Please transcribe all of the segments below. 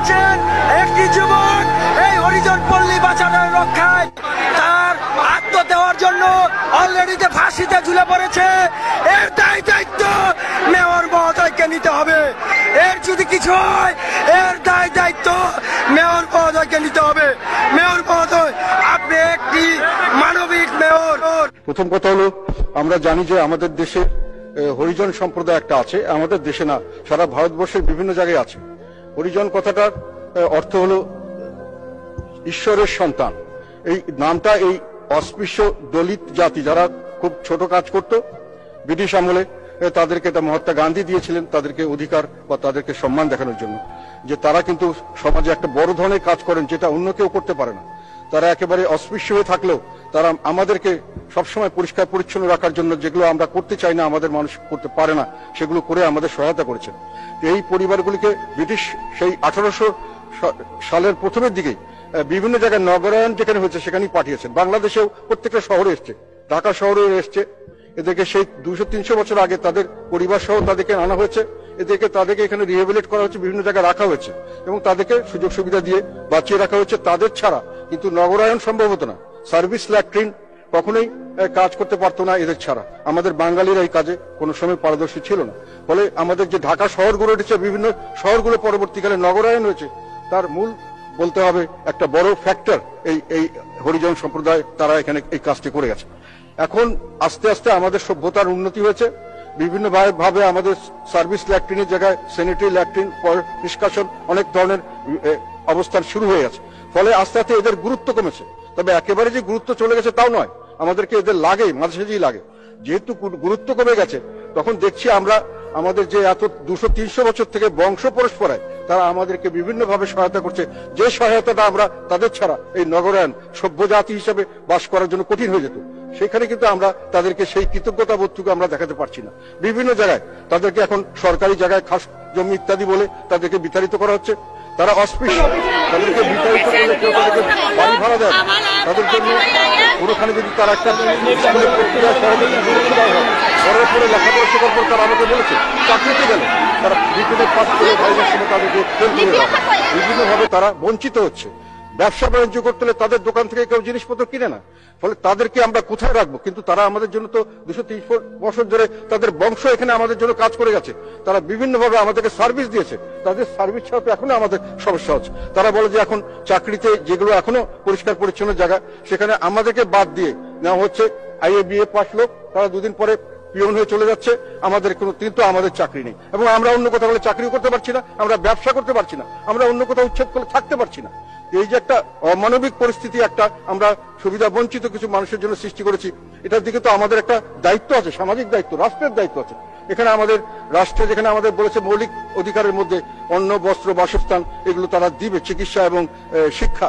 পাচ্ছেন একটি যুবক এই হরিজন পল্লী বাঁচানোর রক্ষায় তার আত্ম দেওয়ার জন্য অলরেডিতে ফাঁসিতে ঝুলে পড়েছে। এর দায়িত্ব মেয়র মহোদয়কে নিতে হবে। এর যদি কিছু হয় এর দায়িত্ব মেয়র মহোদয়কে নিতে হবে। মেয়র মহোদয়, আপনি একটি মানবিক মেয়র। প্রথম কথা হলো, আমরা জানি যে আমাদের দেশে হরিজন সম্প্রদায় একটা আছে, আমাদের দেশে না, সারা ভারতবর্ষের বিভিন্ন জায়গায় আছে। হরিজন কথাটার অর্থ হলো ঈশ্বরের সন্তান। এই নামটা এই অস্পৃশ্য দলিত জাতি যারা খুব ছোট কাজ করত ব্রিটিশ আমলে, তাদেরকে এটা মহাত্মা গান্ধী দিয়েছিলেন তাদেরকে অধিকার বা তাদেরকে সম্মান দেখানোর জন্য, যে তারা কিন্তু সমাজে একটা বড় ধরনের কাজ করেন যেটা অন্য কেউ করতে পারে না। তারা একেবারে অস্পৃশ্য হয়ে থাকলেও তারা আমাদেরকে সবসময় পরিষ্কার পরিচ্ছন্ন রাখার জন্য যেগুলো আমরা করতে চাই না, আমাদের মানুষ করতে পারে না, সেগুলো করে আমাদের সহায়তা করেছেন। এই পরিবারগুলিকে ব্রিটিশ সেই 1800 সালের প্রথমের দিকে বিভিন্ন জায়গায় নগরায়ণ যেখানে হয়েছে সেখানেই পাঠিয়েছেন। বাংলাদেশেও প্রত্যেকটা শহরে এসছে, ঢাকা শহরেও এসছে। এদেরকে সেই 200-300 বছর আগে তাদের পরিবার সহ তাদেরকে আনা হয়েছে। তাদেরকে এখানে রিহেবিলিট করা হচ্ছে, বিভিন্ন জায়গায় রাখা হয়েছে এবং তাদেরকে সুযোগ সুবিধা দিয়ে বাঁচিয়ে রাখা হচ্ছে। তাদের ছাড়া কিন্তু নগরায়ণ সম্ভব হতো না। সার্ভিস ল্যাট্রিন কখনোই কাজ করতে পারতো না এদের ছাড়া। আমাদের বাঙালিরা এই কাজে কোনো সময় পারদর্শী ছিল না। ফলে আমাদের যে ঢাকা শহরগুলো উঠেছে, বিভিন্ন শহরগুলো পরবর্তীকালে নগরায়ণ হয়েছে, তার মূল বলতে হবে একটা বড় ফ্যাক্টর এই হরিজন সম্প্রদায়, তারা এখানে এই কাজটি করে গেছে। এখন আস্তে আস্তে আমাদের সভ্যতার উন্নতি হয়েছে, বিভিন্ন ভাবে আমাদের সার্ভিস ল্যাট্রিনের জায়গায় স্যানিটারি ল্যাট্রিন নিষ্কাশন অনেক ধরনের অবস্থান শুরু হয়ে গেছে। ফলে আস্তে আস্তে এদের গুরুত্ব কমেছে। তবে একেবারে যে গুরুত্ব চলে গেছে তাও নয়, আমাদেরকে এদের লাগে, মাঝে সাঝেই লাগে। যেহেতু গুরুত্ব কমে গেছে, তখন দেখছি আমরা আমাদের যে এত 200-300 বছর থেকে বংশ পরস্পরায় তারা আমাদেরকে বিভিন্নভাবে সহায়তা করছে, যে সহায়তাটা আমরা তাদের ছাড়া এই নগরায়ণ সভ্য জাতি হিসেবে বাস করার জন্য কঠিন হয়ে যেত, সেখানে কিন্তু আমরা তাদেরকে সেই কৃতজ্ঞতা বোধটুকু আমরা দেখাতে পারছি না। বিভিন্ন জায়গায় তাদেরকে এখন সরকারি জায়গায় খাস জমি ইত্যাদি বলে তাদেরকে বিতাড়িত করা হচ্ছে। তারা অস্পৃশ্য, তাদেরকে বিতাড়িত করলে কেউ তাদেরকে বাড়ি ভাড়া দেয়, তাদের জন্য কোনোখানে যদি তারা একটা স্কুলে পড়তে যায় সহজে সুরক্ষা দেওয়া হয়। পরে পরে লেখাপড়া শেখার পর তারা আমাকে বলেছে চাকরিতে গেলে তারা বিপদে পাস করে ভাইয়ের সময় তাদেরকে ফেল করে দেওয়া হয়। বিভিন্নভাবে তারা বঞ্চিত হচ্ছে। ব্যবসা বাণিজ্য করতে হলে তাদের দোকান থেকে কেউ জিনিসপত্র কিনে না। ফলে তাদেরকে আমরা কোথায় রাখবো? কিন্তু তারা আমাদের জন্য তো 230 বছর ধরে তাদের বংশ এখানে আমাদের জন্য কাজ করে গেছে। তারা বিভিন্নভাবে আমাদেরকে সার্ভিস দিয়েছে। তাদের সার্ভিস ছাড়া তো এখনো আমাদের সমস্যা হচ্ছে। তারা বলে যে এখন চাকরিতে যেগুলো এখনো পরিষ্কার পরিচ্ছন্ন জায়গা, সেখানে আমাদেরকে বাদ দিয়ে নেওয়া হচ্ছে IABA পাস লোক, তারা দুদিন পরে পিয়ন হয়ে চলে যাচ্ছে। আমাদের কিন্তু আমাদের চাকরি নেই এবং আমরা অন্য কোথাও বলে চাকরিও করতে পারছি না, আমরা ব্যবসা করতে পারছি না, আমরা অন্য কোথাও উচ্ছেদ করে থাকতে পারছি না। এই যে একটা অমানবিক পরিস্থিতি, একটা আমরা সুবিধা বঞ্চিত কিছু মানুষের জন্য সৃষ্টি করেছি, এটার দিকে তো আমাদের একটা দায়িত্ব আছে, সামাজিক দায়িত্ব, রাষ্ট্রের দায়িত্ব আছে। এখানে আমাদের রাষ্ট্রে যেখানে আমাদের বলেছে মৌলিক অধিকারের মধ্যে অন্ন, বস্ত্র, বাসস্থান এগুলো তারা দিবে, চিকিৎসা এবং শিক্ষা,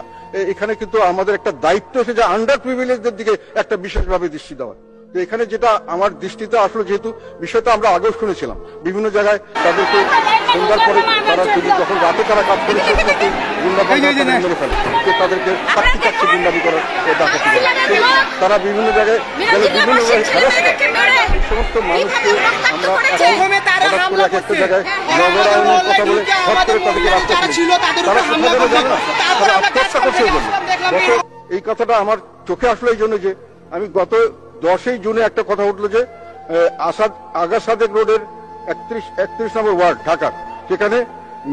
এখানে কিন্তু আমাদের একটা দায়িত্ব এসে যে আন্ডার প্রিভিলেজদের দিকে একটা বিশেষভাবে দৃষ্টি দেওয়া। তো এখানে যেটা আমার দৃষ্টিতে আসলে, যেহেতু বিষয়টা আমরা আগেও শুনেছিলাম, বিভিন্ন জায়গায় তাদেরকে সন্ধ্যার পরে তারা যখন রাতে তারা কাজ করে মেরে ফেলে, তাদেরকে সাক্ষী থাকছে গুন্ডামি করার, ডাকাতি করার। তারা বিভিন্ন জায়গায় গেলে বিভিন্ন সমস্ত মানুষকে আমরা এক একটা জায়গায় নগরায়নের কথা বলে হট করে তাদেরকে রাস্তা তারা কোথাও জানে না, তারা আত্মহত্যা করছে। এই জন্য এই কথাটা আমার চোখে আসলো এই জন্য যে আমি গত 10ই জুনে একটা কথা উঠলো যে আগা সাদেক রোডের 31 নম্বর ওয়ার্ড ঢাকার, সেখানে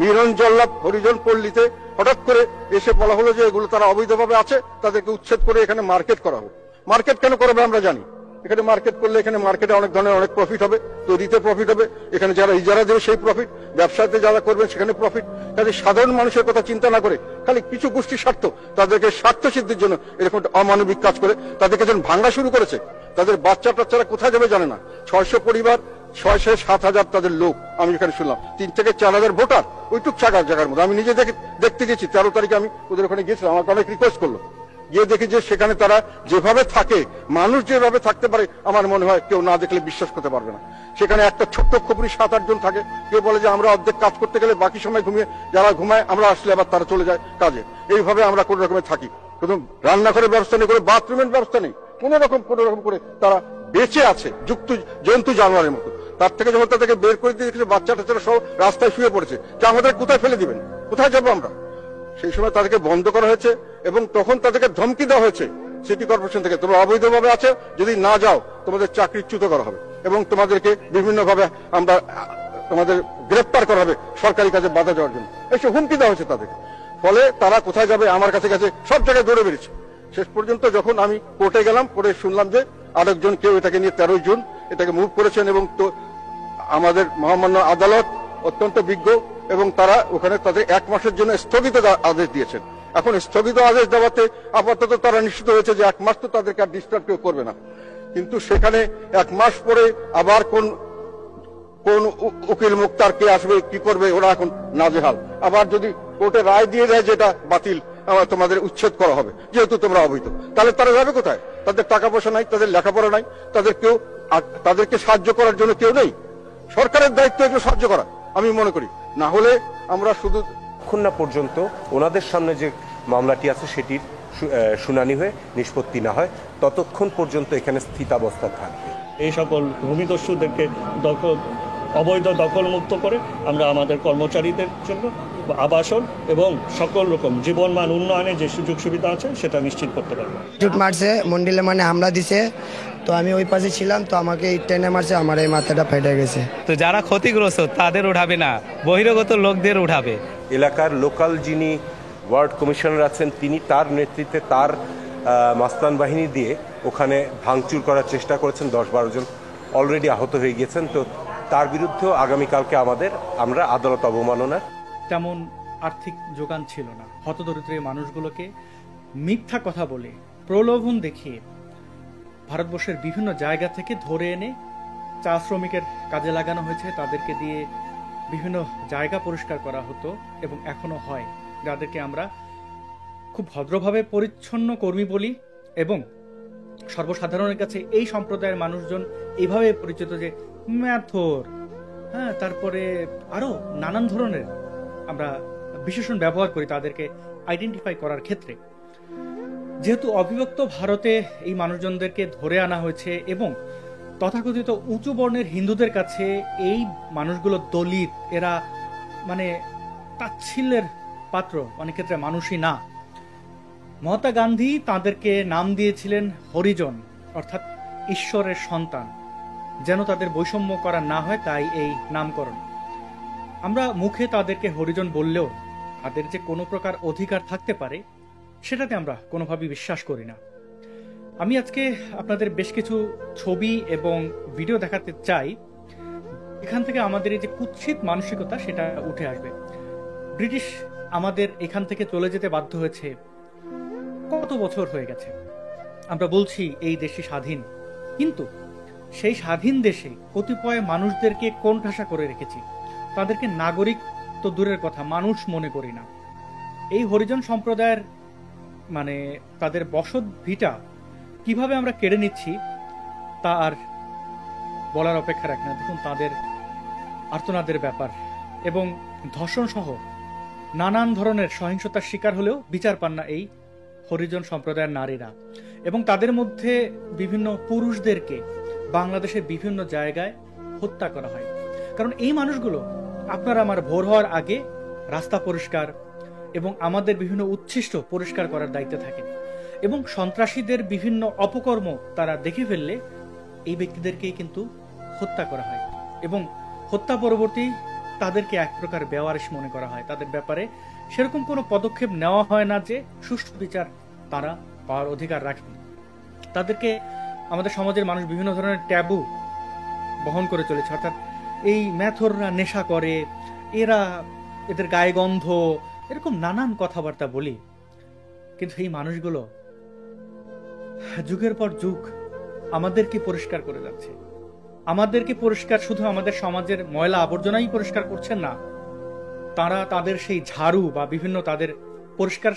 মিরন জল্লাভ হরিজন পল্লীতে হঠাৎ করে এসে বলা হলো যে এগুলো তারা অবৈধভাবে আছে, তাদেরকে উচ্ছেদ করে এখানে মার্কেট করা হোক। মার্কেট কেন করাবে আমরা জানি। এখানে মার্কেট করলে এখানে মার্কেটে অনেক ধরনের অনেক প্রফিট হবে, তৈরিতে প্রফিট হবে, এখানে যারা ইজারা দেবে সেই প্রফিট, ব্যবসাতে যারা করবেন সেখানে প্রফিট। কাজে সাধারণ মানুষের কথা চিন্তা না করে খালি কিছু গোষ্ঠীর স্বার্থ, তাদেরকে স্বার্থ সিদ্ধির জন্য এরকম অমানবিক কাজ করে তাদেরকে যখন ভাঙা শুরু করেছে, তাদের বাচ্চা টাচ্চারা কোথায় যাবে জানে না। 600 পরিবার, 6,000-7,000 তাদের লোক, আমি এখানে শুনলাম 3 থেকে 4,000 ভোটার ওইটুক জায়গার মধ্যে। আমি নিজে দেখতে গেছি, 13 তারিখে আমি ওদের ওখানে গিয়েছিলাম, আমাকে অনেক রিকোয়েস্ট করলো, গিয়ে দেখি যে সেখানে তারা যেভাবে থাকে, মানুষ যেভাবে থাকতে পারে আমার মনে হয় কেউ না দেখলে বিশ্বাস করতে পারবে না। সেখানে একটা ছোট্ট খপুরি 7-8 জন থাকে। কেউ বলে যে আমরা অর্ধেক কাজ করতে গেলে বাকি সময় ঘুমিয়ে, যারা ঘুমায় আমরা আসলে আবার তারা চলে যায় কাজে। এইভাবে আমরা কোনো রকমের থাকি, কোনো রান্নাঘরের ব্যবস্থা নেই, কোনো বাথরুমের ব্যবস্থা নেই, কোনো রকম করে তারা বেঁচে আছে জন্তু জানোয়ারের মতো। তার থেকে যখন তাদেরকে বের করে দিয়ে বাচ্চা টাচ্চারা সব রাস্তায় শুয়ে পড়েছে, যে আমাদের কোথায় ফেলে দিবেন? কোথায় যাবো আমরা? সেই সময় তাদেরকে বন্ধ করা হয়েছে এবং তখন তাদেরকে ধমকি দেওয়া হয়েছে সিটি কর্পোরেশন থেকে, তোমরা অবৈধভাবে আছে, যদি না যাও তোমাদের চাকরিচ্যুত করা হবে এবং তোমাদেরকে বিভিন্নভাবে আমরা তোমাদের গ্রেপ্তার করা হবে সরকারি কাজে বাধা দেওয়ার জন্য, এইসব হুমকি দেওয়া হয়েছে তাদেরকে। ফলে তারা কোথায় যাবে, আমার কাছে কাছে সব জায়গায় দৌড়ে বেরিয়েছে। শেষ পর্যন্ত যখন আমি কোর্টে গেলাম, পরে শুনলাম যে আরেকজন কেউ এটাকে নিয়ে 13 জুন এটাকে মুভ করেছেন এবং তো আমাদের মহামান্য আদালত অত্যন্ত বিজ্ঞ এবং তারা ওখানে তাদের 1 মাসের জন্য স্থগিত আদেশ দিয়েছেন। এখন স্থগিত আদেশ দেওয়াতে আপাতত তারা নিশ্চিত হয়েছে যে 1 মাস তো তাদেরকে আর ডিস্টার্ব কেউ করবে না, কিন্তু সেখানে 1 মাস পরে আবার কোন উকিল মুক্তার কে আসবে, কি করবে, ওরা এখন নাজেহাল। আবার যদি কোর্টে রায় দিয়ে দেয় যেটা বাতিল, তোমাদের উচ্ছেদ করা হবে যেহেতু তোমরা অবৈধ, তাহলে তারা যাবে কোথায়? তাদের টাকা পয়সা নাই, তাদের লেখাপড়া নাই, তাদেরকে সাহায্য করার জন্য কেউ নেই। সরকারের দায়িত্ব একটু সাহায্য করা আমি মনে করি, না হলে আমরা শুধু না পর্যন্ত ওনাদের সামনে যে মামলাটি আছে সেটির শুনানি হয়ে নিষ্পত্তি না হয় ততক্ষণ পর্যন্ত এখানে স্থিতাবস্থা থাকবে। এই সকল ভূমিদস্যুদেরকে অবৈধ দখলমুক্ত করে আমরা আমাদের কর্মচারীদের জন্য আবাসন এবং সকল রকম জীবনমান উন্নয়নে যে সুযোগ সুবিধা আছে সেটা নিশ্চিত করতে পারবো। জুট মারছে, মন্ডিলে মানে হামলা দিছে, তো আমি ওই পাশে ছিলাম, তো আমাকে টেনে মারছে, আমার এই মাথাটা ফেটে গেছে। তো যারা ক্ষতিগ্রস্ত তাদের উঠাবে না, বহিরাগত লোকদের উঠাবে। এলাকার লোকাল যিনি ওয়ার্ড কমিশনার আছেন তিনি তার নেতৃত্বে তার মাস্তান বাহিনী দিয়ে ওখানে ভাঙচুর করার চেষ্টা করেছেন, 10-12 জন অলরেডি আহত হয়ে গিয়েছেন। তো তার বিরুদ্ধেও আগামীকালকে আমরা আদালত অবমাননার তেমন আর্থিক যোগান ছিল না। হতদরিদ্র মানুষগুলোকে মিথ্যা কথা বলে, প্রলোভন দেখিয়ে ভারতবর্ষের বিভিন্ন জায়গা থেকে ধরে এনে চা শ্রমিকের কাজে লাগানো হয়েছে। তাদেরকে দিয়ে বিভিন্ন জায়গা পরিষ্কার করা হতো এবং এখনো হয়, যাদেরকে আমরা খুব ভদ্রভাবে পরিচ্ছন্ন কর্মী বলি এবং সর্বসাধারণের কাছে এই সম্প্রদায়ের মানুষজন এইভাবে পরিচিত যে ম্যাথর, হ্যাঁ, তারপরে আরো নানান ধরনের আমরা বিশেষণ ব্যবহার করি তাদেরকে আইডেন্টিফাই করার ক্ষেত্রে। যেহেতু অবিভক্ত ভারতে এই মানুষজনদেরকে ধরে আনা হয়েছে এবং তথাকথিত উঁচু বর্ণের হিন্দুদের কাছে এই মানুষগুলো দলিত, এরা মানে তাচ্ছিল্যের পাত্র, অনেক ক্ষেত্রে মানুষই না। মহাত্মা গান্ধী তাদেরকে নাম দিয়েছিলেন হরিজন, অর্থাৎ ঈশ্বরের সন্তান, যেন তাদের বৈষম্য করা না হয়, তাই এই নামকরণ। আমরা মুখে তাদেরকে হরিজন বললেও তাদের যে কোনো প্রকার অধিকার থাকতে পারে সেটাতে আমরা কোনোভাবেই বিশ্বাস করি না। আমি আজকে আপনাদের বেশ কিছু ছবি এবং ভিডিও দেখাতে চাই, এখান থেকে আমাদের এই যে কুৎসিত মানসিকতা সেটা উঠে আসবে। ব্রিটিশ আমাদের এখান থেকে চলে যেতে বাধ্য হয়েছে, কত বছর হয়ে গেছে। আমরা বলছি এই দেশই স্বাধীন, কিন্তু সেই স্বাধীন দেশে কতিপয় মানুষদেরকে কোণঠাসা করে রেখেছি। তাদেরকে নাগরিক তো দূরের কথা, মানুষ মনে করি না। এই হরিজন সম্প্রদায়ের মানে তাদের বসত ভিটা কিভাবে আমরা কেড়ে নিচ্ছি তা আর বলার অপেক্ষা রাখে না। দেখুন তাদের আর্তনাদের ব্যাপার এবং ধর্ষণ সহ নানান ধরনের সহিংসতার শিকার হলেও বিচার পান না এই হরিজন সম্প্রদায়ের নারীরা, এবং তাদের মধ্যে বিভিন্ন পুরুষদেরকে বাংলাদেশের বিভিন্ন জায়গায় হত্যা করা হয়। কারণ এই মানুষগুলো আপনার আমার ভোর হওয়ার আগে রাস্তা পরিষ্কার এবং আমাদের বিভিন্ন উচ্ছিষ্ট পরিষ্কার করার দায়িত্বে থাকে, এবং সন্ত্রাসীদের বিভিন্ন অপকর্ম তারা দেখে ফেললে এই ব্যক্তিদেরকেই কিন্তু হত্যা করা হয় এবং হত্যা পরবর্তী তাদেরকে এক প্রকার বেওয়ারিশ মনে করা হয়। তাদের ব্যাপারে সেরকম কোনো পদক্ষেপ নেওয়া হয় না যে সুষ্ঠু বিচার তারা পাওয়ার অধিকার রাখেন। তাদেরকে আমাদের সমাজের মানুষ বিভিন্ন ধরনের ট্যাবু বহন করে চলেছে, অর্থাৎ এই ম্যাথররা নেশা করে, এদের গায়ে গন্ধ, এরকম নানান কথাবার্তা বলি। কিন্তু এই মানুষগুলো যুগের পর যুগ আমাদেরকে পরিষ্কার করে যাচ্ছে। আমাদেরকে পরিষ্কার শুধু আমাদের সমাজের ময়লা আবর্জনাই পরিষ্কার করছেন না, তারা তাদের সেই ঝাড়ু বা বিভিন্ন তাদের পরিষ্কার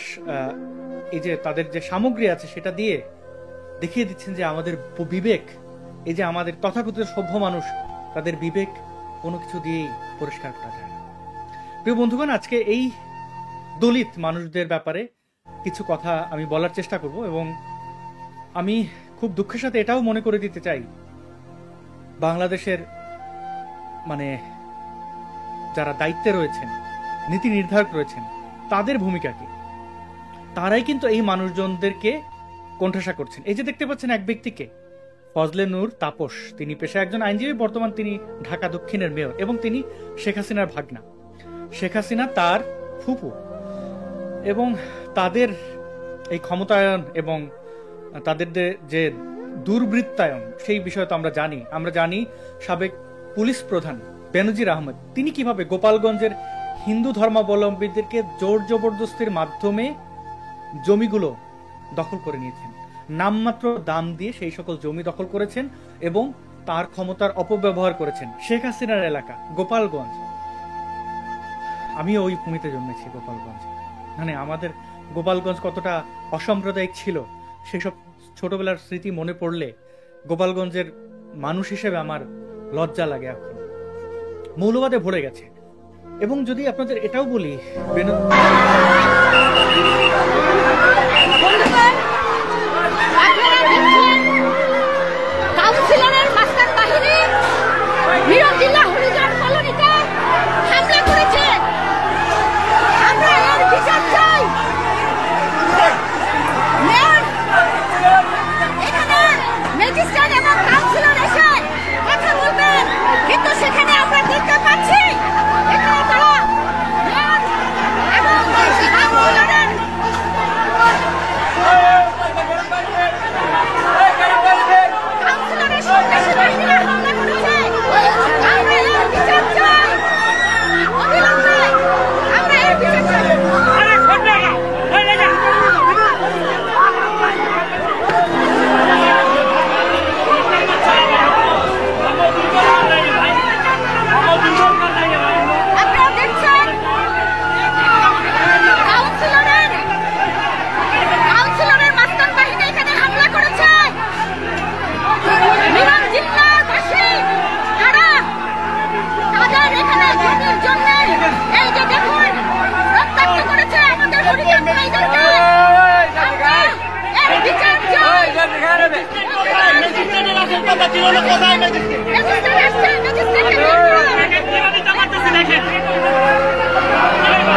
এই যে তাদের যে সামগ্রী আছে সেটা দিয়ে দেখিয়ে দিচ্ছেন যে আমাদের বিবেক, এই যে আমাদের তথাকথিত সভ্য মানুষ, তাদের বিবেক কোনো কিছু দিয়েই পরিষ্কার করা যায় না। প্রিয় বন্ধুগণ, আজকে এই দলিত মানুষদের ব্যাপারে কিছু কথা আমি বলার চেষ্টা করব এবং আমি খুব দুঃখের সাথে এটাও মনে করে দিতে চাই, বাংলাদেশের মানে যারা দায়িত্বে রয়েছেন নীতি নির্ধারক রয়েছেন তাদের ভূমিকা কি? তারাই কিন্তু এই মানুষজনদেরকে কোণঠাসা করছেন। এই যে দেখতে পাচ্ছেন এক ব্যক্তিকে, ফজলে নূর তাপস, তিনি পেশায় একজন আইনজীবী, বর্তমান তিনি ঢাকা দক্ষিণের মেয়র এবং তিনি শেখ হাসিনার ভাগনা, শেখ হাসিনা তার ফুপু। এবং তাদের এই ক্ষমতায়ন এবং তাদের যে দুর্বৃত্তায়ন, সেই বিষয়ে তো আমরা জানি সাবেক পুলিশ প্রধান বেনজির আহমেদ তিনি কিভাবে গোপালগঞ্জের হিন্দু ধর্মাবলম্বীদেরকে জোর জবরদস্তির মাধ্যমে জমিগুলো দখল করে নিয়েছেন, নামমাত্র দাম দিয়ে সেই সকল জমি দখল করেছেন এবং তার ক্ষমতার অপব্যবহার করেছেন। শেখ হাসিনার এলাকা গোপালগঞ্জ, আমিও ওই ভূমিতে জন্মেছি গোপালগঞ্জ। মানে আমাদের গোপালগঞ্জ কতটা অসাম্প্রদায়িক ছিল সেসব ছোটবেলার স্মৃতি মনে পড়লে গোপালগঞ্জের মানুষ হিসেবে আমার লজ্জা লাগে। এখন মৌলবাদে ভরে গেছে। এবং যদি আপনাদের এটাও বলি, কাউন্সিলরের মাস্টার বাহিনী মিরঞ্জিল্লাহ হরিজন কলোনিতে হামলা করেছে। আমরা এর বিচার চাই। এখানে ম্যাজিস্ট্রেট এবং কাউন্সিলর এসে কথা বলবেন, কিন্তু সেখানে আমরা দেখতে পাচ্ছি এখানে তারা মেয়র এবং কাউন্সিলরের সন্ত্রাসী বাহিনীরা হামলা করেছে। আমরা এর বিচার চাই অবিলম্বে, আমরা এর বিচার চাই। আপনারা দেখছেন কাউন্সিলরের মাস্টার বাহিনী এখানে হামলা করেছে। মিরঞ্জিল্লাহবাসী তারা তাদের এখানে জমির জন্য এই যে দেখুন রক্তাক্ত করেছে আমাদের হরিজন ভাইদেরকে। আমরা এর বিচার চাই। ম্যাজিস্ট্রেট আসছে, ম্যাজিস্ট্রেটকে বের করুন।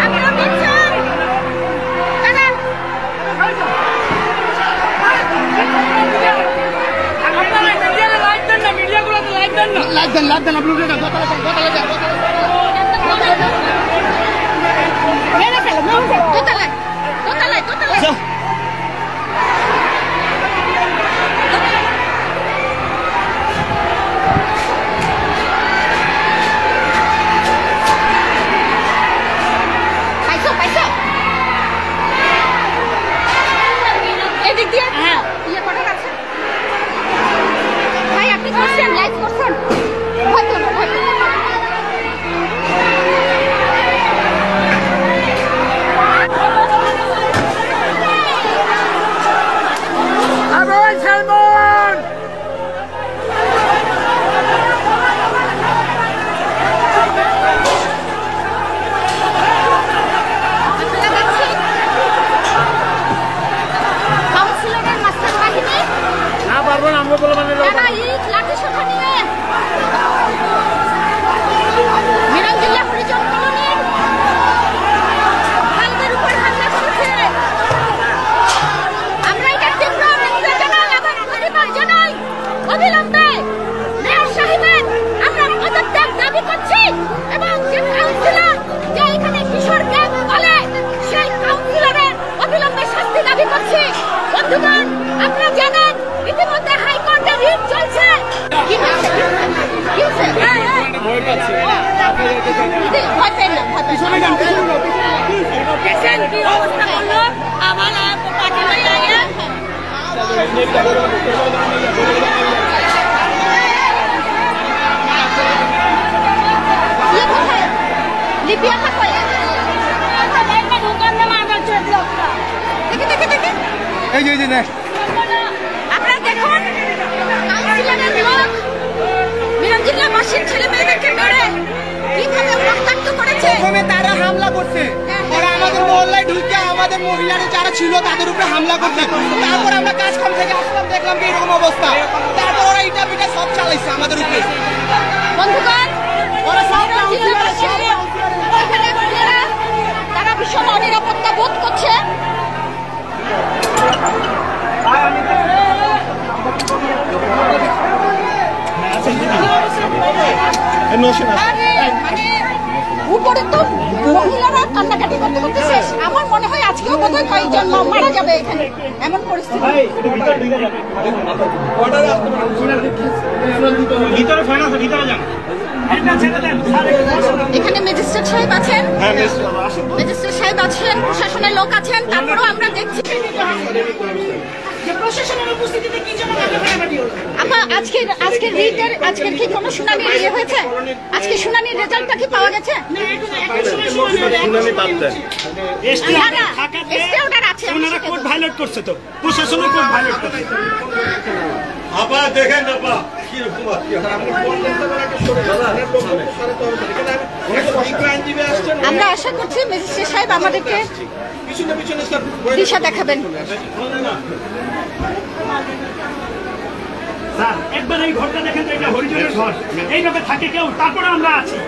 আপনারা দেখছেন তারা মেরে ফেলো, দোতলায় দোতলায় দোতলায়। এদিক দিয়ে ইয়ে করার আছে ভাই, আপনি করছেন লাইভ করছেন। কাউন্সিলরের মাস্টার বাহিনী না পারবো না, আমরা বলে মানে লাঠি সোঠা নিয়ে মিরঞ্জিল্লাহ হরিজন কলোনির হালদের উপর হামলা করেছে। আমরা এটা তীব্র নিন্দা জানাই এবং প্রতিবাদ জানাই। অবিলম্বে মেয়র সাহেবের আমরা পদত্যাগ দাবি করছি এবং যে কাউন্সিলর যে এখানে কিশোর গ্যাং বলে সেই কাউন্সিলরের অবিলম্বে শাস্তি দাবি করছি। বন্ধুগণ, আপনারা জানেন ইতিমধ্যে হাইকোর্টে রিট চলছে। লিপিয়া থাকবে আপনারা দেখুন কাউন্সিলরের লোক মিরঞ্জিল্লাহবাসীর ছেলে মেয়েদেরকে মেরে কিভাবে রক্তাক্ত করেছে। প্রথমে তারা হামলা করছে, ওরা আমাদের মহল্লায় ঢুকে আমাদের মহিলারা যারা ছিল তাদের উপরে হামলা করছে। তারপর আমরা কাজকাম থেকে আসলাম, দেখলাম যে এরকম অবস্থা। তারপর ওরা ইটা পিটা সব চালাইছে আমাদের উপরে। বন্ধুগণ, ওরা সব মিরঞ্জিল্লাহবাসী এখানে অনিরাপত্তা বোধ করছে। উপরে তো মহিলারা কান্নাকাটি করতে করতে শেষ। আমার মনে হয় আজকেও বোধহয় কয়েকজন মারা যাবে এখানে, এমন পরিস্থিতি। এখানে ম্যাজিস্ট্রেট সাহেব আছেন, ম্যাজিস্ট্রেট সাহেব আছেন, প্রশাসনের লোক আছেন, তারপরেও আমরা দেখছি প্রশাসনের উপস্থিতিতে কি জন্য আপা আজকের রিটের আজকের কি কোনো শুনানি ইয়ে হয়েছে? আজকে শুনানির রেজাল্টটা কি পাওয়া গেছে? এসটি অর্ডার আছে, ওনারা কোড ভায়োলেট করছে, তো প্রশাসনের কোড ভায়োলেট করছে। আপা দেখেন আপা আমরা আশা করছি ম্যাজিস্ট্রেট সাহেব আমাদেরকে দিশা দেখাবেন। একবার এই ঘরটা দেখেন, এটা হরিজনের ঘর, এইভাবে থাকে কেউ, তারপরে আমরা আছি।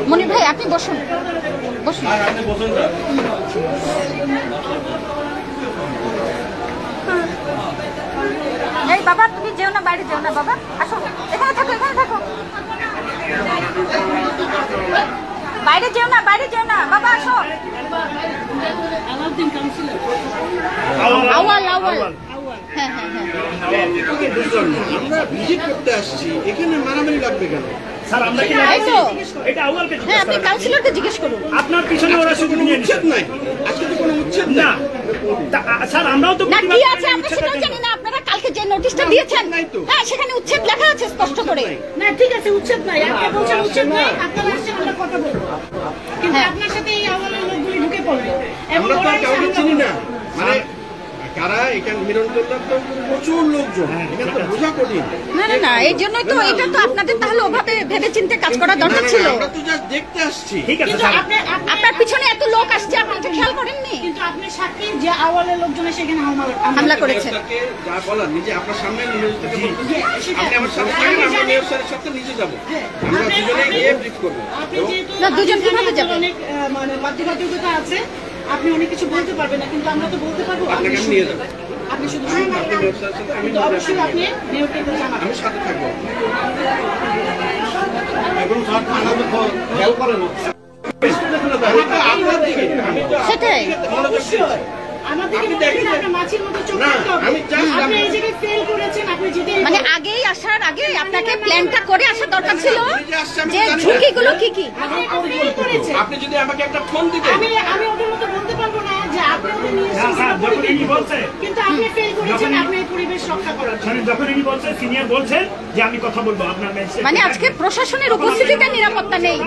মনির ভাই আপনি বসুন, বসুন। এই বাবা তুমি যেও না, বাইরে যেও না বাবা, আসো এখানে থাকো, এখানে থাকো, বাইরে যেও না, বাইরে যেও না বাবা, আসো। আওয়াল আওয়াল, হ্যাঁ হ্যাঁ হ্যাঁ, আমরা ভিজিট করতে আসছি, এখানে মারামারি লাগবে কেন? স্যার আমরা কি এটা আউয়ালকে জিজ্ঞেস হ্যাঁ, আপনি কাউন্সিলরকে জিজ্ঞেস করুন। আপনার পিছনে ওরা শুধু উচ্ছেদ নাই, আজকে তো কোনো উচ্ছেদ না। স্যার আমরাও তো না, কি আছে আমরা সেটাও জানি না। আপনারা কালকে যে নোটিশটা দিয়েছেন, হ্যাঁ সেখানে উচ্ছেদ লেখা আছে স্পষ্ট করে। না ঠিক আছে, উচ্ছেদ নাই, আপনি বলছেন উচ্ছেদ নাই, আপনারা আসছেন আমরা কথা বলবো, কিন্তু আপনার সাথে এই আওয়ালের লোকগুলি ঢুকে পড়বে। আমরা তো কাউকে চিনি না, মানে কারা এখানে মিরনদোল্লার তো প্রচুর লোকজন, এখানে তো বোঝা কঠিন। না না না, এই জন্যই তো এটা তো আপনাদের তাহলে ওভাবে ভেবে চিন্তে কাজ করা দরকার ছিল। আমরা তো জাস্ট দেখতে আসছি। ঠিক আছে, আপনার পিছনে এত লোক আসছে, আপনি এটা খেয়াল করেননি? কিন্তু আপনি সাক্ষী যে আওয়ালের লোকজন সেখানে হামলা করেছে। যা বলার নিজে আপনার সামনে নিউজটাকে বলতেছি, আপনি আমার সাথে থাকেন, আমরা মেয়র স্যারের সাথে নিচে যাব, আমরা দুজনে গিয়ে ব্রিফ করব। আপনি যেহেতু না, দুজন কিভাবে যাবেন? অনেক মানে বাধ্যবাধকতা আছে, আপনি অনেক কিছু বলতে পারবেন না, কিন্তু আমরা তো বলতে পারবো। আপনাকে আমি নিয়ে যাবো, আপনি শুধু শুনুন, আপনি মেয়র স্যারের সাথে, আমি কিন্তু অবশ্যই আপনি মেয়রকে জানাবেন। আমি সাথে থাকবো। এখন স্যার থানা তো খেয়াল করে না, আপনার দিকে আমি তো সেটাই অবশ্যই আমাদের মাছির মতো চোখ রাখতে হবে। আপনি এই জায়গায় ফেল করেছেন, আপনি যদি মানে আগেই আসার আগে আপনাকে প্ল্যানটা করে আসা দরকার ছিল যে ঝুঁকিগুলো কি কি। আপনি এটা ফেল করেছেন। আপনি যদি আমাকে একটা ফোন দিতেন, আমি ওদের মতো বলতে পারবো না যে আপনি ওদের নিয়ে কিন্তু আপনি ফেল করেছেন, আপনি এই পরিবেশ রক্ষা করার জন্য। যখন ইনি বলছেন, সিনিয়র বলছেন যে আমি কথা বলবো, আপনার মানে আজকে প্রশাসনের উপস্থিতিতে নিরাপত্তা নেই,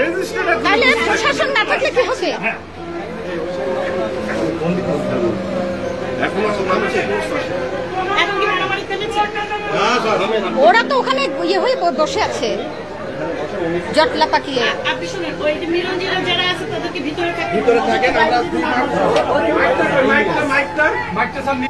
তাহলে প্রশাসন না থাকলে কি হবে? এখন কি মারামারি ফেলেছে? ওরা তো ওখানে ইয়ে হয়ে বসে আছে জটলা পাকিয়ে। আপনি শুনেন, ওই যে মিলনজিরা যারা আছে তাদেরকে ভিতরে থাকেন, আমরা মাইকটা সামনে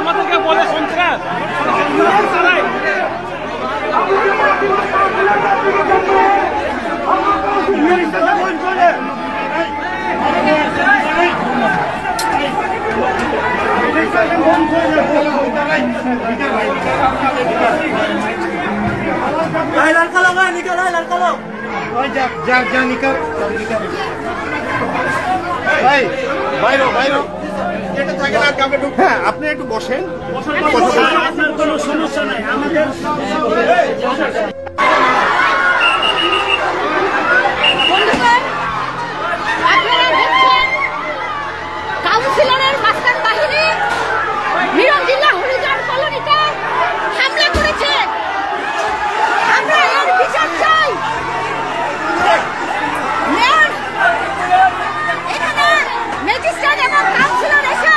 আমাদেরকে বলে সন্ত্রাস হ্যাঁ, আপনি একটু বসেন। কোনো সমস্যা নাই আমাদের। আপনারা দেখছেন কাউন্সিলরের মাস্টার বাহিনী মিরঞ্জিল্লা হরিজন কলোনিতে হামলা করেছে। আমরা এর বিচার চাই। এখানে ম্যাজিস্ট্রেট এবং কাউন্সিলর এসে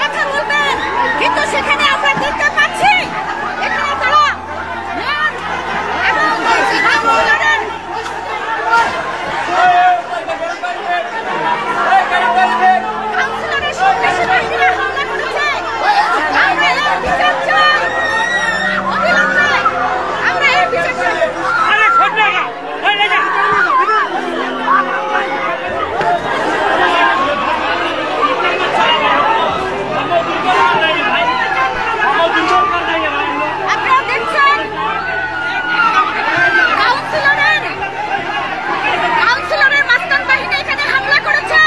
কথা বলবেন, কিন্তু সেখানে আমরা দেখতে পাচ্ছি এখানে তারা মেয়র এবং কাউন্সিলরের কাউন্সিলরের সন্ত্রাসী বাহিনীরা হামলা করেছে। আমরা এর বিচার চাই অবিলম্বে। আমরা এর বিচার চাই। আপনারা দেখছেন কাউন্সিলরের মাস্তান বাহিনী এখানে হামলা করেছে।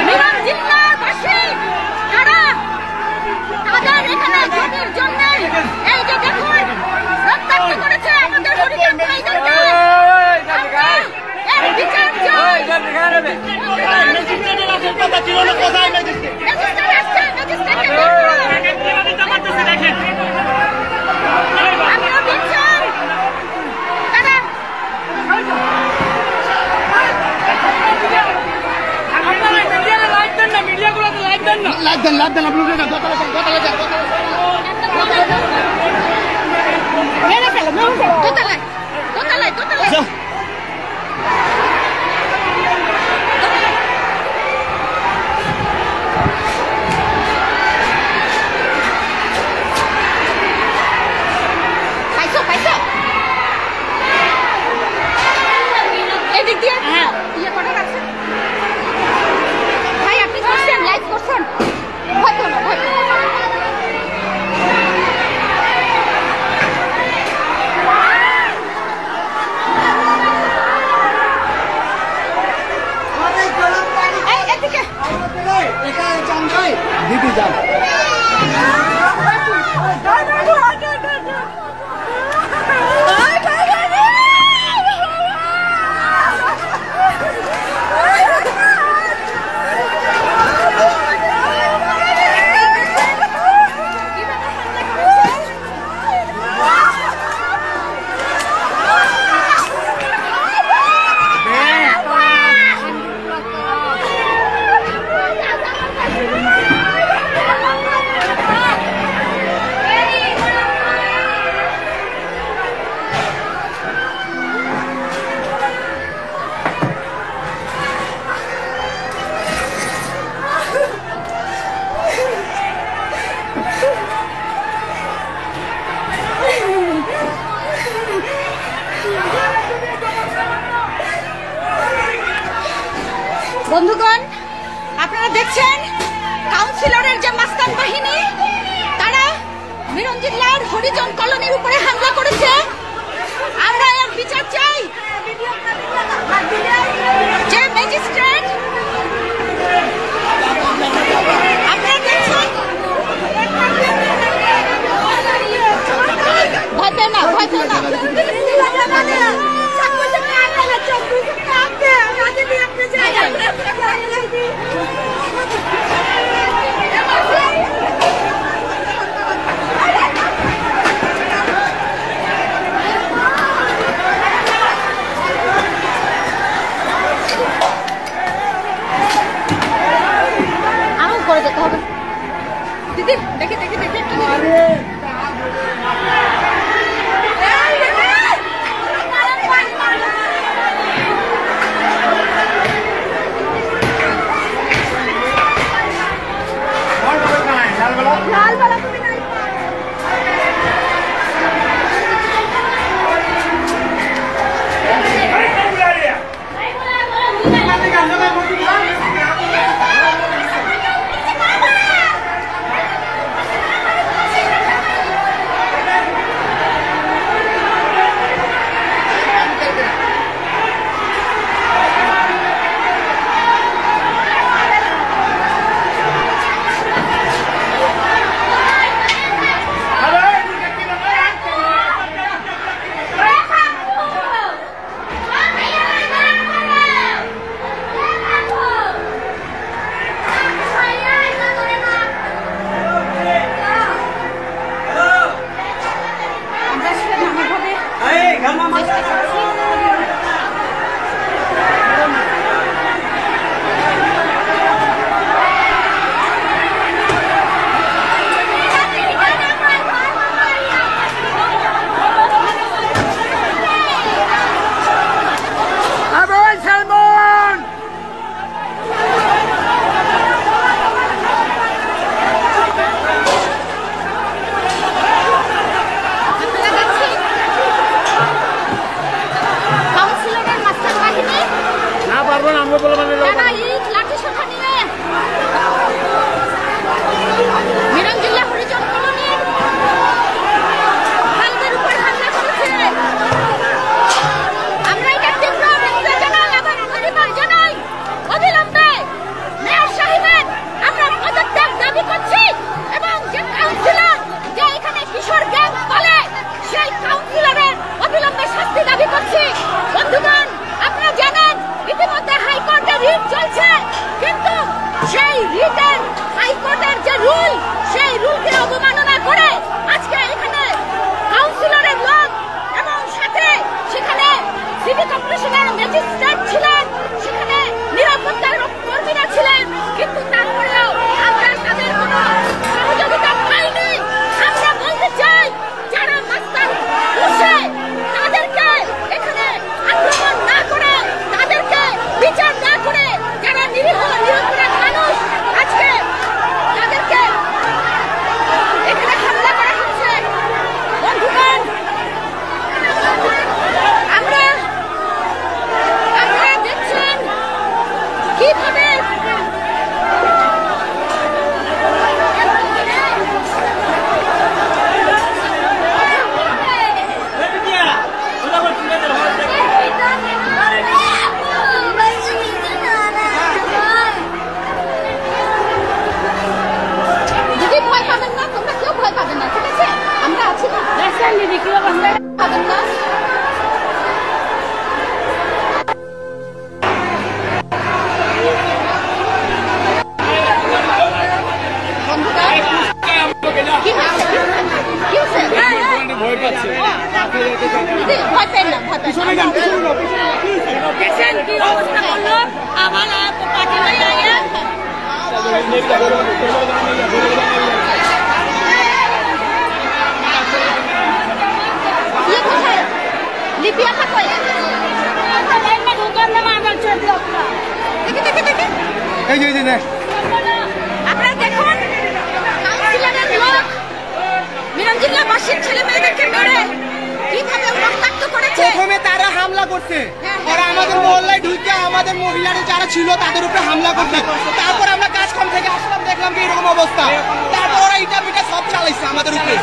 মিরন জিল্লার বাসী তারা তাদের এখানে জমির জন্য এই যে দেখুন রক্তাক্ত করেছে আমাদের হরিজন ভাইদেরকে। আমরা এর বিচার চাই। ম্যাজিস্ট্রেট আসছে, ম্যাজিস্ট্রেটকে বের করুন। আপনারা দেখছেন তারা মেরে ফেলো, দোতলায় দোতলায় দোতলায়। পাইছো পাইছো এদিক দিয়ে ইয়ে করার আছে। ভাই আপনি করছেন, লাইভ করছেন, ভয় করো না, ভয় করো না। এই এদিকে দিদি যান। বন্ধুগণ, আপনারা দেখছেন কাউন্সিলরের যে মাস্তান বাহিনী তারা মিরঞ্জিল্লার হরিজন কলোনির উপরে হামলা করেছে। আমরা এর বিচার চাই। যে ম্যাজিস্ট্রেট আপনারা দেখছেন, ভয় পেও না, ভয় পেও না। আমার করে যেতে হবে দিদি, দেখে দেখে দেখে রিটেন হাইকোর্টের যে রুল, সেই রুলকে অবমাননা করে আজকে এখানে কাউন্সিলরের লোক এবং সাথে সেখানে সিটি কর্পোরেশনের ম্যাজিস্ট্রেট ছিলেন, সেখানে নিরাপত্তার কর্মীরা ছিলেন, কিন্তু তারপরেও আমরা তাদের কোনো সহযোগিতা পাইনি। আমরা বলতে চাই, যারা মাস্তান বসে তাদেরকে এখানে আক্রমণ না করে, তাদেরকে বিচার না করে, যারা নিরীহ নিরপরাধ মানুষ আজকে তাদেরকে এখানে হামলা করা হচ্ছে। বন্ধুগণ, আপনারা দেখছেন কিভাবে দিদি ভয় পাবেন না, তোমরা কেউ ভয় পাবেন না, ঠিক আছে? আমরা আছি না, দিদি কেউ পাবেন না। ভয় পেন না, ভয় পেন লিপিয়া থাকো আপনারা দেখুন, কাউন্সিলরের লোক মিরঞ্জিল্লাবাসীর ছেলে মেয়েদেরকে মেরে কিভাবে রক্তাক্ত করেছে। প্রথমে তারা হামলা করছে, ওরা আমাদের মহল্লায় ঢুকে আমাদের মহিলারা যারা ছিল তাদের উপরে হামলা করছে। তারপর আমরা কাজকর্ম থেকে আসলাম, দেখলাম যে এরকম অবস্থা, তারপর ওরা ইটা পিটা সব চালাইছে আমাদের উপরে।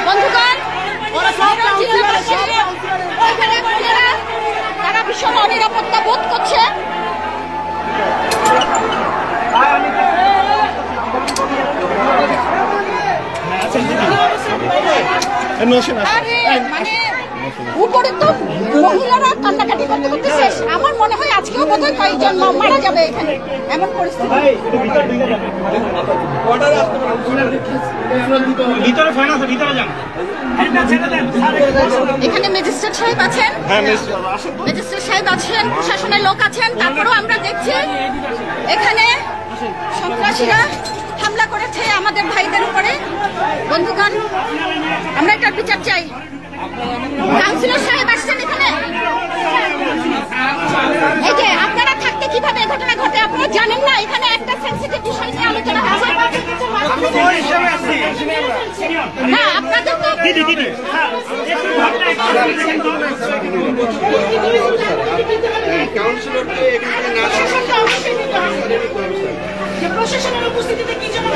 বন্ধুগণ, ওইখানে মহিলারা তারা ভীষণ অনিরাপত্তা বোধ করছে। মানে উপরে তো মহিলারা কান্নাকাটি করতে করতে শেষ। আমার মনে হয় আজকেও বোধহয় কয়েকজন মারা যাবে এখানে, এমন পরিস্থিতি। এখানে ম্যাজিস্ট্রেট সাহেব আছেন, ম্যাজিস্ট্রেট সাহেব আছেন, প্রশাসনের লোক আছেন, তারপরেও আমরা দেখছি এখানে সন্ত্রাসীরা হামলা করেছে আমাদের ভাইদের উপরে। বন্ধুগণ, আমরা একটা বিচার চাই। কাউন্সিলর সাহেব আসছেন এখানে, এই যে আপনারা থাকতে কিভাবে এই ঘটনা ঘটে আপনারা জানেন না। এখানে একটা সেনসিটিভ বিষয় নিয়ে আলোচনা হচ্ছে না, আপনাদের তো প্রশাসনের উপস্থিতিতে কি জন্য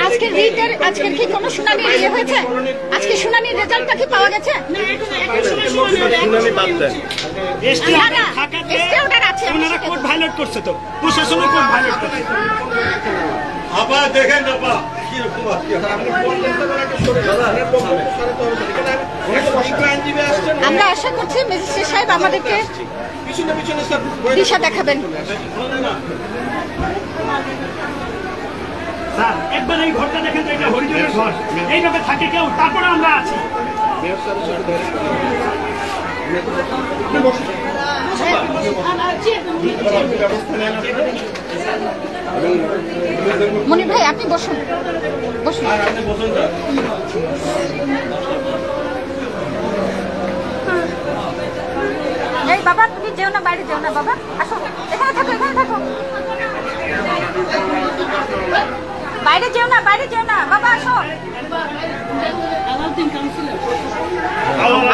আজকের রিটের আজকের কি কোনো শুনানি হয়েছে? আজকে শুনানির রেজাল্টটা কি পাওয়া গেছে? আবার দেখেন আমরা আশা করছি ম্যাজিস্ট্রেট সাহেব আমাদেরকে দিশা দেখাবেন। একবার এই ঘরটা দেখেন, এটা হরিজনের ঘর, এইভাবে থাকে কেউ, তারপরে আমরা আছি। মনির ভাই আপনি বসুন, বসুন। এই বাবা তুমি যেও না, বাইরে যেও না বাবা, আসো এখানে থাকো, এখানে থাকো, বাইরে যেও না, বাইরে যেও না বাবা, আসো।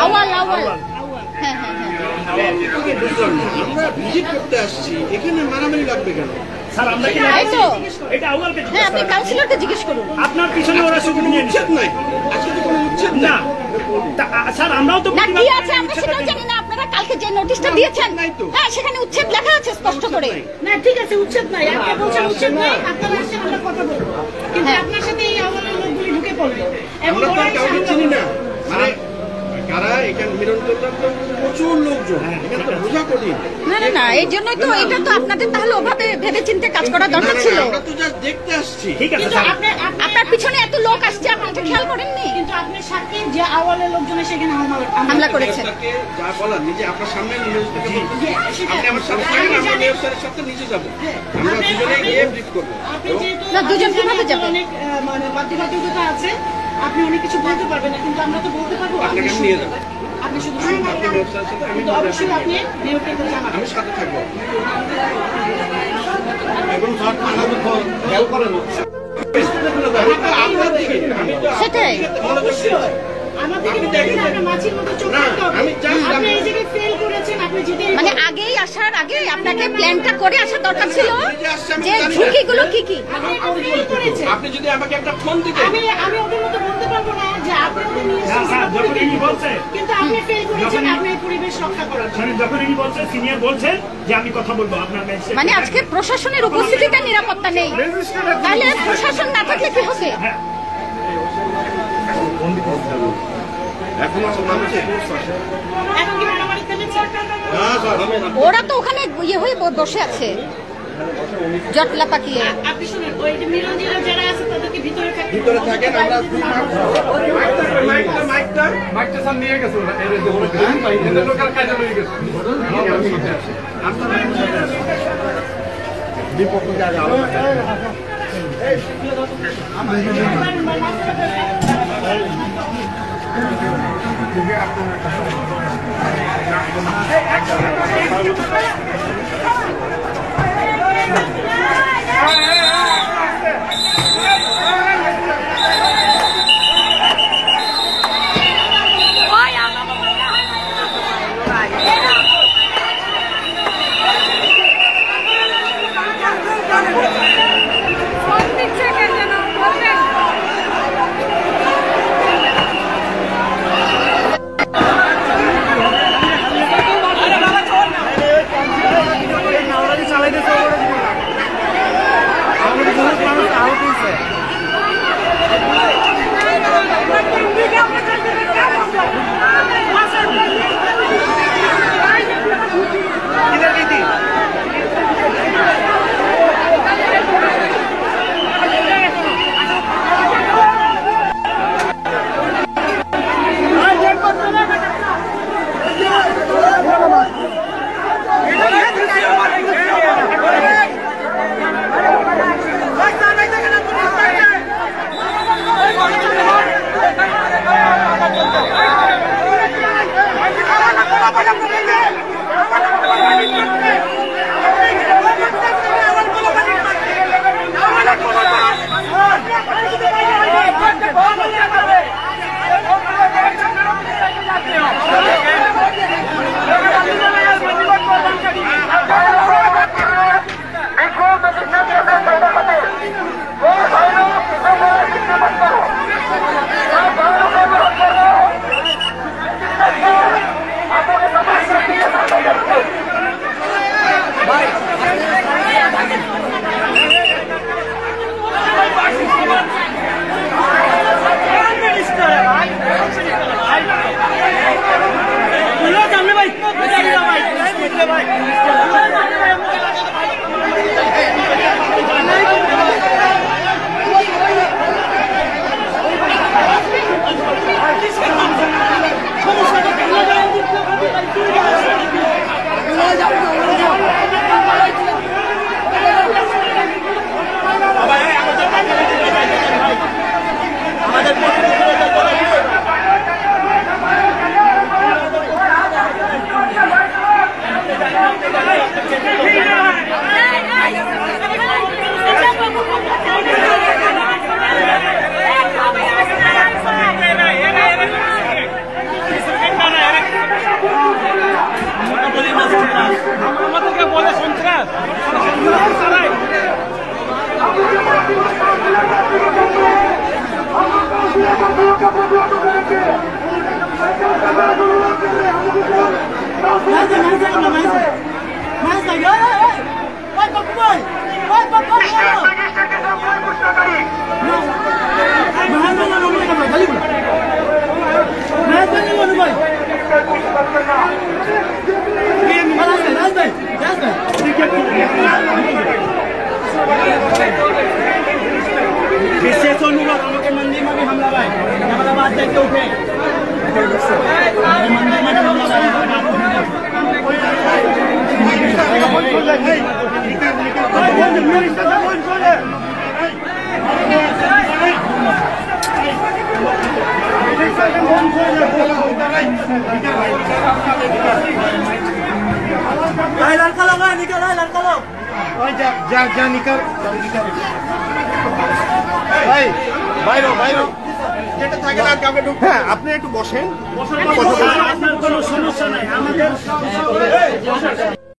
আওয়াল আওয়াল, হ্যাঁ হ্যাঁ হ্যাঁ, আমরা ভিজিট করতে আসছি, এখানে মারামারি লাগবে কেন? স্যার আমরা কি এটা আউয়ালকে জিজ্ঞেস, হ্যাঁ আপনি কাউন্সিলরকে জিজ্ঞেস করুন। আপনার পিছনে ওরা শুধু নিয়ে উচ্ছেদ নাই, আজকে তো কোনো উচ্ছেদ না। স্যার আমরাও তো না কি আছে আমরা সেটাও জানি না। আপনারা কালকে যে নোটিশটা দিয়েছেন, হ্যাঁ সেখানে উচ্ছেদ লেখা আছে স্পষ্ট করে। না ঠিক আছে, উচ্ছেদ নাই, আপনি বলছেন উচ্ছেদ নাই, আপনারা আসলে আমরা কথা বলবো, কিন্তু আপনার সাথে এই আওয়ালের লোকগুলি ঢুকে পড়বে এবং আমরা তো কাউকে চিনি না, মানে যারা এখানে মিলনচন্দ্র প্রচুর লোকজন, এখানে তো বোঝা কঠিন। না এই জন্যই তো এটা তো আপনাদের তাহলে ওভাবে ভেবে চিন্তে কাজ করা দরকার ছিল। আমরা তো জাস্ট দেখতে আসছি। কিন্তু আপনার পিছনে এত লোক আসছে, আপনি এটা খেয়াল করেননি? কিন্তু আপনি সাক্ষী যে আওয়ালের লোকজন সেখানে হামলা করেছেন। তাকে যা বলার নিজে আপনার সামনে নিউজ থেকে বলতেছি, আপনি আমার সাথে থাকেন, আমরা মেয়র স্যারের সাথে নিচে যাব, আমরা দুজনে গিয়ে ব্রিফ করব। আপনি যেহেতু না, দুজন কিভাবে যাবেন? অনেক মানে বাধ্যবাধকতা আছে, আপনি অনেক কিছু বলতে পারবেন না, কিন্তু আমরা তো বলতে পারবো। আপনাকে আমি নিয়ে যাবো, আপনি শুধু শুনুন, আপনি মেয়র স্যারের সাথে, আমি কিন্তু অবশ্যই আপনি মেয়রকে এটা জানাবেন। আমি সাথে থাকবো। সেটাই আমাদেরকে দেখেন, আমরা মাছির মতো চোখ রাখতে হবে। আপনি এই জায়গায় ফেল করেছেন, আপনি যদি মানে আগেই আসার আগে আপনাকে প্ল্যানটা করে আসার দরকার ছিল যে ঝুঁকিগুলো কি কি। আপনি ফেল করেছেন। আপনি যদি আমাকে একটা ফোন দিতেন, আমি ওদের মতো বলতে পারবো না যে আপনি ওদের নিয়ে কিন্তু আপনি ফেল করেছেন, আপনি এই পরিবেশ রক্ষা করার জন্য। যখন ইনি বলছেন, সিনিয়র বলছেন যে আমি কথা বলবো আপনার মেয়ে, মানে আজকে প্রশাসনের উপস্থিতিতে নিরাপত্তা নেই, তাহলে প্রশাসন না থাকলে কি হবে? এখন কি মারামারি থেমেছে? ওরা তো ওখানে ইয়ে হয়ে বসে আছে জটলা পাকিয়ে। আপনি শুনুন, ওই যে মিলনজিরা যারা আছে তাদেরকে ভিতরে থাকেন। আমরা মাইকটা সামনে নিয়ে গেছে ওরা, এদের লোকের কাজে লয়ে গেছে। ভাই नुबर আমাকে मंदी में भी हमला भाई हमारा बात देख के उठे मंदी में भी हमला भाई लड़का लोग निकल लड़का लोग जा निकल ভাই বাইরে বাইরে যেটা থাকে না আপনি হ্যাঁ আপনি একটু বসেন আপনার কোনো সমস্যা নাই আমাদের